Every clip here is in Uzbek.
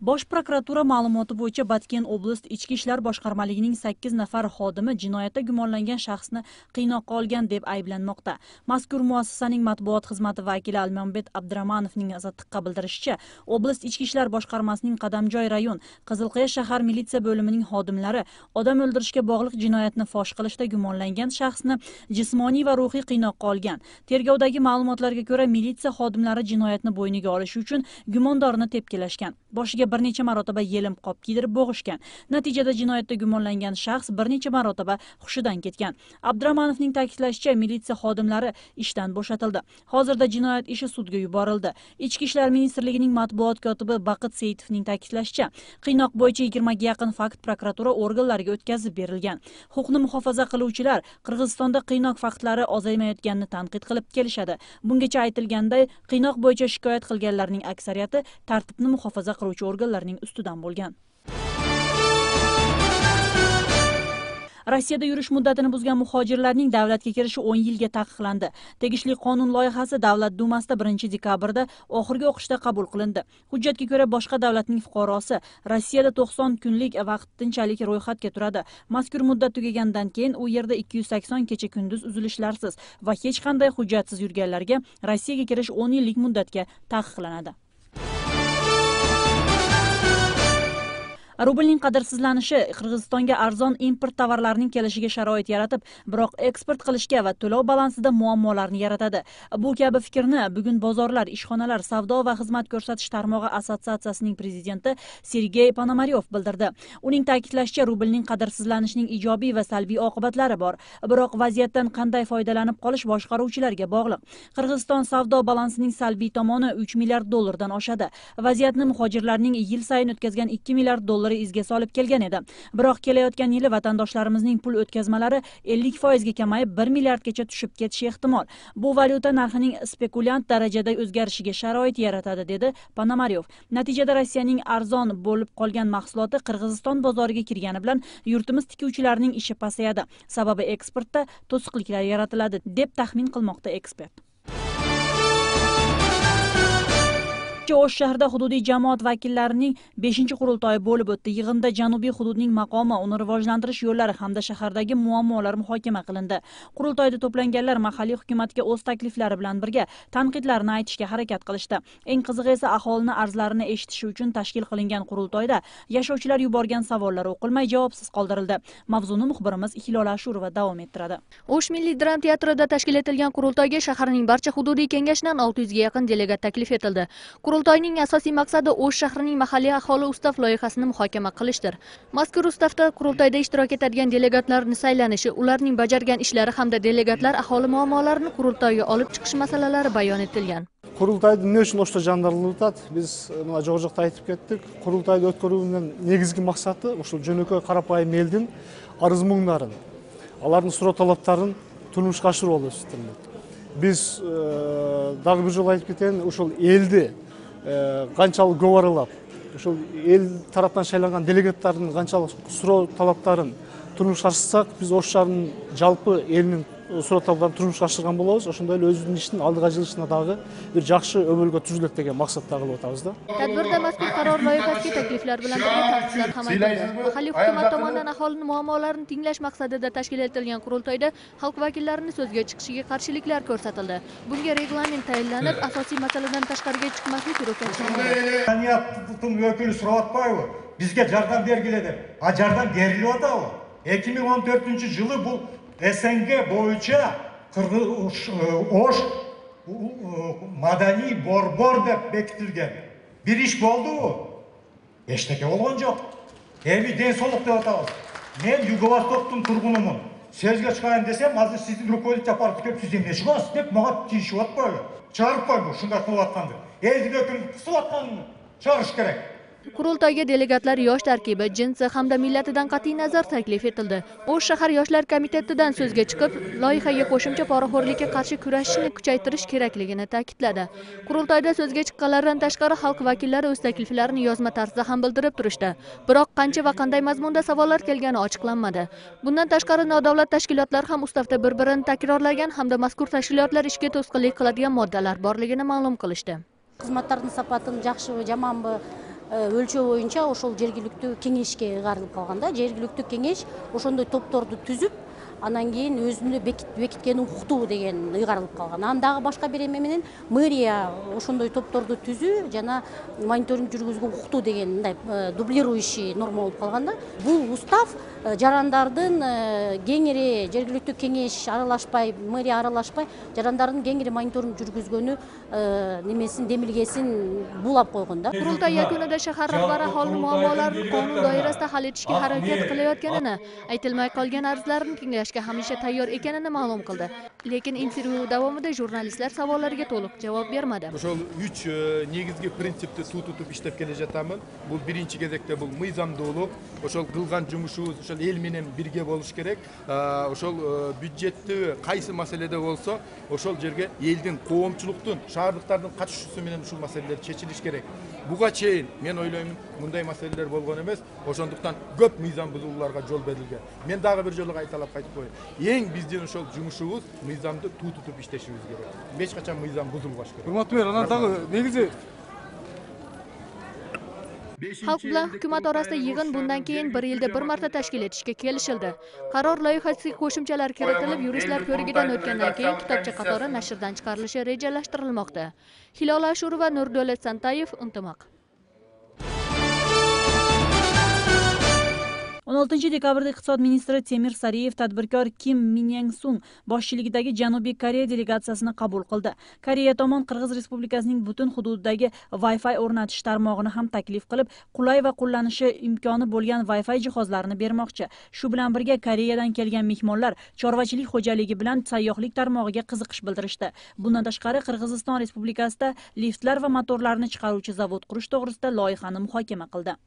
Bosh prokuratura ma'lumoti bo'yicha Batken oblast Ichki ishlar boshqarmaligining 8 nafar xodimi jinoyatda gumonlangan shaxsni qiynoqqa olgan deb ayblanmoqda. Mazkur muassasaning matbuot xizmati vakili Almambet Abdurahmonovning Azadliqqa bildirishicha, oblast Ichki ishlar boshqarmasining Qadamjoy rayon Qizilqaya shahar militsiya bo'limining xodimlari odam o'ldirishga bog'liq jinoyatni fosh qilishda gumonlangan shaxsni jismoniy va ruhiy qiynoqqa olgan. Tergovdagi ma'lumotlarga ko'ra, militsiya xodimlari jinoyatni bo'yniga olish uchun gumondorni tepkilashgan. Boshiga bir necha marotaba yelim qop kiydirib bo'g'ishgan. Natijada jinoyatda gumonlangan shaxs bir necha marotaba hushidan ketgan. Abdurahmonovning ta'kidlashicha, militsiya xodimlari ishdan bo'shatildi. Hozirda jinoyat ishi sudga yuborildi. Ichki ishlar ministrligining matbuot kotibi Baqit Seytovning ta'kidlashicha, qiynoq bo'yicha 20 ga yaqin fakt prokuratura organlariga o'tkazib berilgan. Huquqni muhofaza qiluvchilar Qirg'izistonda qiynoq faktlari ozaymayotganini tanqid qilib kelishadi. Bungacha aytilganday, qiynoq bo'yicha shikoyat qilganlarning aksariyati tartibni muhofaza qiluvchi organlarning ustidan bo'lgan. Rossiyada yurish muddatini buzgan muhojirlarning davlatga kirishi 10 yilga taqiqlandi. Tegishli qonun loyihasi Davlat dumasida 1-dekabrda oxirgi o'qishda qabul qilindi. Hujjatga ko'ra, boshqa davlatning fuqarosi Rossiyada 90 kunlik vaqtinchalik ro'yxatga turadi. Mazkur muddat tugagandan keyin u yerda 280 kecha kunduz uzilishlarsiz va hech qanday hujjatsiz yurganlarga Rossiyaga kirish 10 yillik muddatga taqiqlanadi. Rublning qadrsizlanishi Qirg'izistonga arzon import tovarlarining kelishiga sharoit yaratib, biroq eksport qilishga va to'lov balansida muammolarni yaratadi. Bu kabi fikrni bugun bozorlar, ishxonalar, savdo va xizmat ko'rsatish tarmog'i assotsiatsiyasining prezidenti Sergey Ponomaryov bildirdi. Uning ta'kidlashicha, rublning qadrsizlanishining ijobiy va salbiy oqibatlari bor, biroq vaziyatdan qanday foydalanib qolish boshqaruvchilarga bog'liq. Qirg'iziston savdo balansining salbiy tomoni 3 milliard dollardan oshadi. Vaziyatni muhojirlarning yil sayin o'tkazgan 2 milliard dollar izga solib kelgan edi. Biroq kelayotgan yili vatandoshlarimizning pul o'tkazmalari 50% ga kamayib 1 milliardgacha tushib ketishi ehtimol. Bu valyuta narxining spekulyant darajada o'zgarishiga sharoit yaratadi, dedi Ponomaryov. Natijada Rossiyaning arzon bo'lib qolgan mahsuloti Qirg'iziston bozoriga kirgani bilan yurtimiz tikuvchilarining ishi pasayadi. Sababi eksportda to'siqliklar yaratiladi, deb taxmin qilmoqda ekspert. O'sh shahrida hududiy jamoat vakillarining 5-qurultoyi bo'lib o'tdi. Yig'inda janubiy hududning maqomi, uni rivojlantirish yo'llari hamda shahardagi muammolar muhokama qilindi. Qurultoyda to'planganlar mahalliy hukumatga o'z takliflari bilan birga tanqidlarni aytishga harakat qilishdi. Eng qizig'i esa aholini arzlarini eshitishi uchun tashkil qilingan qurultoyda yashovchilar yuborgan savollar o'qilmay javobsiz qoldirildi. Mavzuni muxbirimiz Hilola Ashurova davom ettiradi. O'sh Milliy dram teatrida tashkil etilgan qurultoyga shaharning barcha hududiy kengashidan 600 ga yaqin delegat taklif etildi. Qurultoyning asosiy maqsadi O'sh shahrining mahalliy aholi ustav loyihasini muhokama qilishdir. Mazkur ustavda qurultoyda ishtirok etadigan delegatlarning saylanishi, ularning bajargan ishlari hamda delegatlar aholi muammolarini qurultoyga olib chiqish masalalari bayon etilgan. Qurultoyda nima uchun O'shda jandarlanib o'tadi? Biz mana jo'qjoqda aytib ketdik. Qurultoyda o'tkazuvning negizgi maqsadi o'sha jo'nakay qarapayım elдің arz-muңдарын, алардын суроо талаптарын turmushga oshirib olishdir. Biz dagы bir жолу айтып кетейин, ошол элди qanchalik көп аралап, ошол эл тараптан шайланган делегаттардын qanchalik суроо талаптарын turmushga ашырсак, biz O'sh шаарынын жалпы элинин суроо талаптарын turmushga ашырган болобуз. Ошондой эле өзүнүн ишин алдыга жылышына дагы bir жакшы өбөлгө түзүлөт деген максатта кылып атабыз да. Tadbirda mazkur qaror loyihasiga takliflar bilan birga tanqidlar ham aytildi. Mahalliy hukumat tomonidan aholining muammolarini tinglash maqsadida tashkil etilgan qurultoyda xalq vakillarini so'zga chiqishiga qarshiliklar ko'rsatildi. Bunga reglament tayinlanib, asosiy masaladan tashqariga chiqmaslik ruxsatlanadi. Janiyatning vakili so'rab atpayбы? Bizga yordam bergile deb. A yordam berilib atабы? 2014-yılı bu SNG boyunca O'sh madani borbor deb bekitilgan. Bir ish bo'ldi u. Eşteke bo'lgan yo'q. Evi densoluk deb atабыз. Men Yugo-Vostok'tun turgunumun. Sözge çıkayım desem, hazır sizin rukovodитель аппараты kelip siz emne çıkasınız deb mağa tiyişip atpayбы. Çağırıp koybu, şunday kılıp atkandı. Eldi dökün kısıp atkanını çağırış gerek. Qurultoyga delegatlar yosh tarkibi, jinsi hamda millatidan qat'iy nazar taklif etildi. O'sh shahar yoshlar komitetidan so'zga chiqib, loyihaga qo'shimcha poraxo'rlikka qarshi kurashishni kuchaytirish kerakligini ta'kidladi. Qurultoyda so'zga chiqqanlardan tashqari xalq vakillari o'z takliflarini yozma tarzda ham bildirib turishdi. Biroq qancha va qanday mazmunda savollar kelgani ochiqlanmadi. Bundan tashqari nodavlat tashkilotlar ham ustavda bir-birini takrorlagan hamda mazkur tashkilotlar ishga to'sqinlik qiladigan moddalar borligini ma'lum qilishdi. Xizmatlarning sapatini yaxshimi, yomonmi өлчөө боюнча ошол жергиликтүү кеңешке ыйгарылып калган да. Жергиликтүү кеңеш ошондой топторду түзүп, анан кийин өзүнө бекиткен укуктуу деген ыйгарылып калган. Анан дагы башка бир эме менен мэрия ошондой топторду түзүү жана мониторинг жүргүзгөн укуктуу деген мындай дублирующий норма болуп калган да. Бул устав жарандардын кеңири жергиликтүү кеңеш аралашпай, мэрия аралашпай, жарандардын кеңири мониторинг жүргүзгөнү немесин демилгесин булап койгон да. Qurultay yakunida shahar rahbari aholi muammolarini qonun doirasida hal etishga harakat qilayotganini, aytilmay qolgan arzlarni tinglashga hamisha tayyor ekanini ma'lum qildi. Lekin intervyu davomida jurnalistlar savollariga to'liq javob bermadi. Ошол 3 негизги принципти суу тутуп иштеп келе жатамын. Бул биринчи кезекте бул мыйзамдуулук, ошол кылган жумушубуз ошол эл менен бирге болуш керек. Ошол бюджеттүү кайсы маселеде болсо, ошол жерге элдин, коомчулуктун, шаардыктардын катышуусу менен ушул маселелер чечилиш керек. Буга чейин мен ойлоймун, мындай маселелер болгон эмес, ошондуктан көп мыйзам бузууларга жол берилген. Мен дагы бир жолу кайталап кайтып коеюн. Эң биздин ошол жумушубуз мыйзамды тутуп иштешибиз керек. Эч качан мыйзам бузулбаш керек. Урматтуу мэр, анан дагы негизи Xalq bilan hukumat orasida yig'in bundan keyin 1 yilda 1 marta tashkil etishga kelishildi. Qaror loyihasiga qo'shimchalar kiritilib, yuristlar ko'rigidan o'tgandan keyin kitobcha qatori nashrdan chiqarilishi rejalashtirilmoqda. Hilola Ashurova, Nurdavlat Santayev, Intimaq. 16 dekabrda iqtisod ministri Temir Sariyev tadbirkor Kim Min-Sung boshchiligidagi Janubiy Koreya delegatsiyasini qabul qildi. Koreya tomon Qirg'iz Respublikasining butun hududidagi Wi-Fi o'rnatish tarmog'ini ham taklif qilib, qulay va qo'llanishi imkoni bo'lgan Wi-Fi jihozlarini bermoqchi. Shu bilan birga Koreyadan kelgan mehmonlar chorvachilik xo'jaligi bilan sayyohlik tarmog'iga qiziqish bildirishdi. Bundan tashqari Qirg'iziston Respublikasida liftlar va motorlarni chiqaruvchi zavod qurish to'g'risida loyihani muhokama qildi.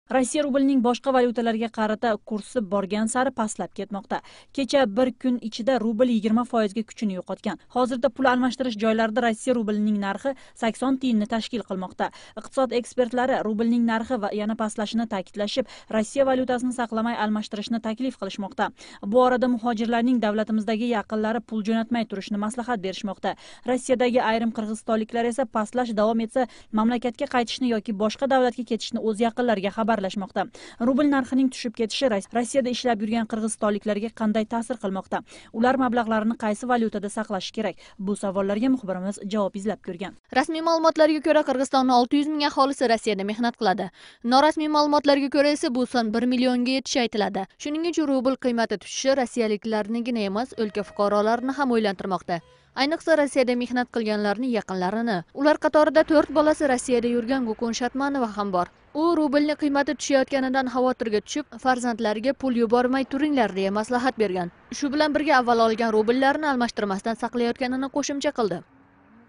Rossiya rublining boshqa valyutalarga qarata kursi borgan sari pastlab ketmoqda. Kecha bir kun ichida rubl 20% ga kuchini yo'qotgan. Hozirda pul almashtirish joylarida Rossiya rublining narxi 80 tiyinni tashkil qilmoqda. Iqtisod ekspertlari rublining narxi va yana pastlashini ta'kidlashib, Rossiya valyutasini saqlamay almashtirishni taklif qilishmoqda. Bu orada muhojirlarning davlatimizdagi yaqinlari pul jo'natmay turishni maslahat berishmoqda. Rossiyadagi ayrim qirg'izistonliklar esa pastlash davom etsa, mamlakatga qaytishni yoki boshqa davlatga ketishni o'z yaqinlariga xabar Rubl narxining tushib ketishi Rossiyada ishlab yurgan qirg'izistonliklarga qanday ta'sir qilmoqda? Ular mablag'larini qaysi valyutada saqlashi kerak? Bu savollarga muxbirimiz javob izlab ko'rgan. Rasmiy ma'lumotlarga ko'ra Qirg'izistonning 600 ming aholisi Rossiyada mehnat qiladi. Norasmiy ma'lumotlarga ko'ra esa bu son 1 millionga yetishi aytiladi. Shuning uchun rubl qiymati tushishi rossiyaliklarnigina emas, o'lka fuqarolarini ham o'ylantirmoqda. Ayniqsa Rossiyada mehnat qilganlarning yaqinlarini. Ular qatorida 4 bolasi Rossiyada yurgan Gukun Shatmanova ham bor. U rublni qiymati tushayotganidan xavotirga tushib, farzandlariga pul yubormay turinglar deya maslahat bergan. Shu bilan birga avval olgan rubllarini almashtirmasdan saqlayotganini qo'shimcha qildi.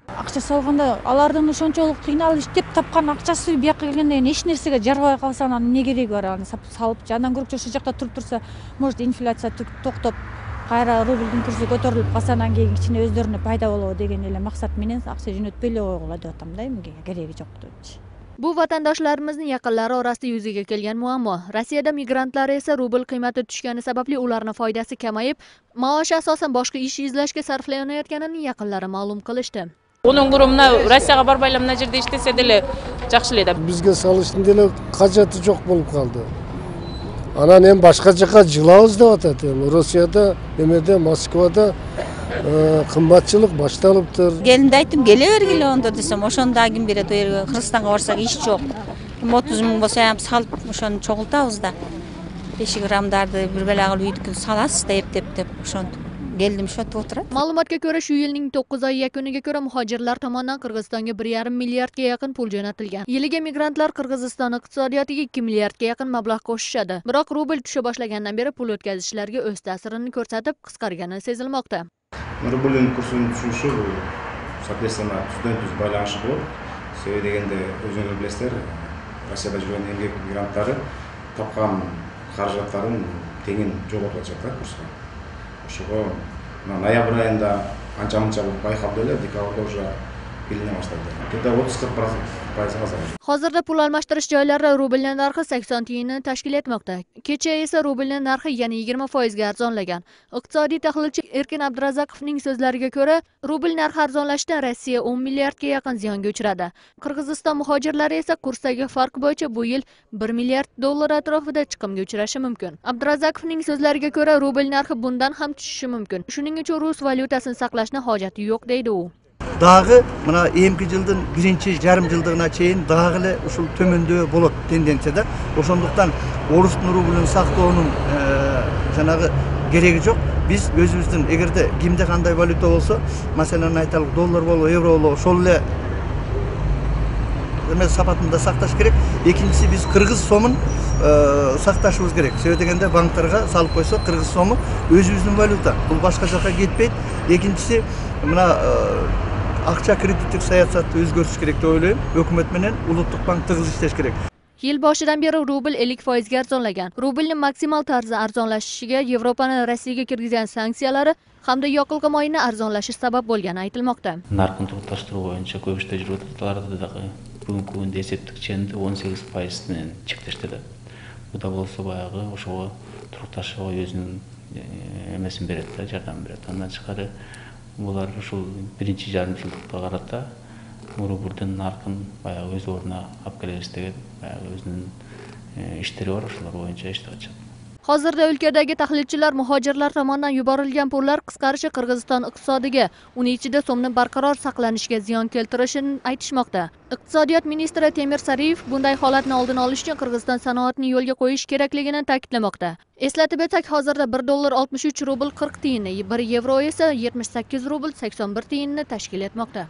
Акча салганда алардын ошончолук кыйналып иштеп тапкан акчасы бияка келгенде эч нерсеге жарбай калса анан эмне кереги бар? Аны салып, андан көрөкчө ошол жакта туруп турса, может инфляция токтоп, кайра рублдун курсу көтөрүлүп калса анан кийин кичине өздөрүнө пайда болобу деген эле максат менен акча жөнөтпөй эле койгула деп атам да, эмне кереги жок депчи. Bu vatandoshlarimizning yaqinlari orasida yuzaga kelgan muammo. Rossiyada migrantlar esa rubl qiymati tushgani sababli ularning foydasi kamayib, maoshi asosan boshqa ish izlashga sarflanayotganini yaqinlari ma'lum qilishdi. Onun gurumuna Rossiyaga barbayla mына жерде иштесе деле жакшы эле да. Бизге салыштын деле кажаты жок болуп калды. Анан эми башка жака жылабыз деп атат. Россияда, эмеде, Москвада кымбатчылык башталыптыр. Келинде айттым, келе бергиле ондо десем, ошондо ким берет, Кыргызстанга барсак иш жок. 30 миң болсо ham салып ошону чогултабыз да. 5 граммдарды бир бела кылып үйдүкүн саласыз да эптеп ошентип keldim shotib o'tiradi. Ma'lumotga ko'ra, shu yilning 9 oy yakuniga ko'ra muhojirlar tomonidan Qirg'izistonga 1,5 milliardga yaqin pul jo'natilgan. Yiliga migrantlar Qirg'iziston iqtisodiyotiga 2 milliardga yaqin mablag' qo'shishadi. Biroq rubl tusha boshlagandan beri pul o'tkazishlarga o'z ta'sirini ko'rsatib, qisqargani sezilmoqda. Rublning kursining tushishi bu so'zsiz tuz baylanishi bu. Себеби дегенде өзүңөр билесиздер, Россияда жүргөн эмгек мигранттары тапкан каражаттарын теңин жоготуп жатат курска. Ошого ноябрь айында анча-мынча байкалып эле, декабрда уже белгилене баштады. Где-то 30-40% азайыш. Hozirda pul almashtirish joylari rublning narxi 80 tiyinni tashkil etmoqda. Kecha esa rublning narxi yana 20% ga arzonlagan. Iqtisodiy tahlilchi Erkin Abdurazakovning so'zlariga ko'ra, rubl narxi arzonlashdan Rossiya 10 milliardga yaqin ziyonga uchradi. Qirg'iziston muhojirlari esa kursdagi farq bo'yicha bu yil 1 milliard dollar atrofida chiqimga uchrashi mumkin. Abdurazakovning so'zlariga ko'ra, rubl narxi bundan ham tushishi mumkin. Shuning uchun rus valyutasini saqlashning hojati yo'q deydi u. Dağı mına emki yıldın birinci yarım yıldığına çeyin dağılı usul tömöndöö bolot tendensiyada. Oşonduktan Orus rublunun saktoo'nun janağı gereği yok. Biz özümüzdün egerde kimde kanday valyuta olsa, masalan aytalık dollar bolu, euro bolu, şolle sapatında saktaş gerek. İkincisi biz Kırgız somun saktaşımız gerek. Sebep degende banklarga salıp koysa Kırgız somu özümüzdün valyuta. Bu başka jaka gitpeyt. İkincisi mına akça kredittик саясатты өзгөртүш керек деп ойлойм. Өкмөт менен улуттук банк тыгыз иштеш керек. Yil boshidan beri rubl 50% ga arzonlagan. Rublning maksimal tarzda arzonlashishiga Yevropaning Rossiyaga kirgizgan sanksiyalari hamda yoqilg'i moyining arzonlashi sabab bo'lgani aytilmoqda. Narxni to'xtashtirish bo'yicha ko'p ishlar yuritilarida bugungi kunda eseptik chendi 18% менен чектештиди. Bu da bolsa баягы ошого токташууга өзүнүн эмесин берет да, жардам берет. Андан тышкары bular ушул birinchi жарым жылдыкка карата рублдун наркын баягы өз ордуна алып келебиз деген баягы өзүнүн иштери бар, ошолор боюнча иштеп атышат. Hozirda өлкөдөгү tahlilchilar muhojirlar tomonidan yuborilgan pullar qisqarishi Qirg'iziston iqtisodiga, uning ichida so'mning barqaror saqlanishiga ziyon keltirishini aytishmoqda. Iqtisodiyot ministri Temir Sariyev bunday holatni oldini olish uchun Qirg'iziston sanoatini yo'lga qo'yish kerakligini ta'kidlamoqda. Eslatib o'tsak, hozirda 1 dollar 63 rubl 40 tiyinni, 1 yevro esa 78 rubl 81 tiyinni tashkil etmoqda.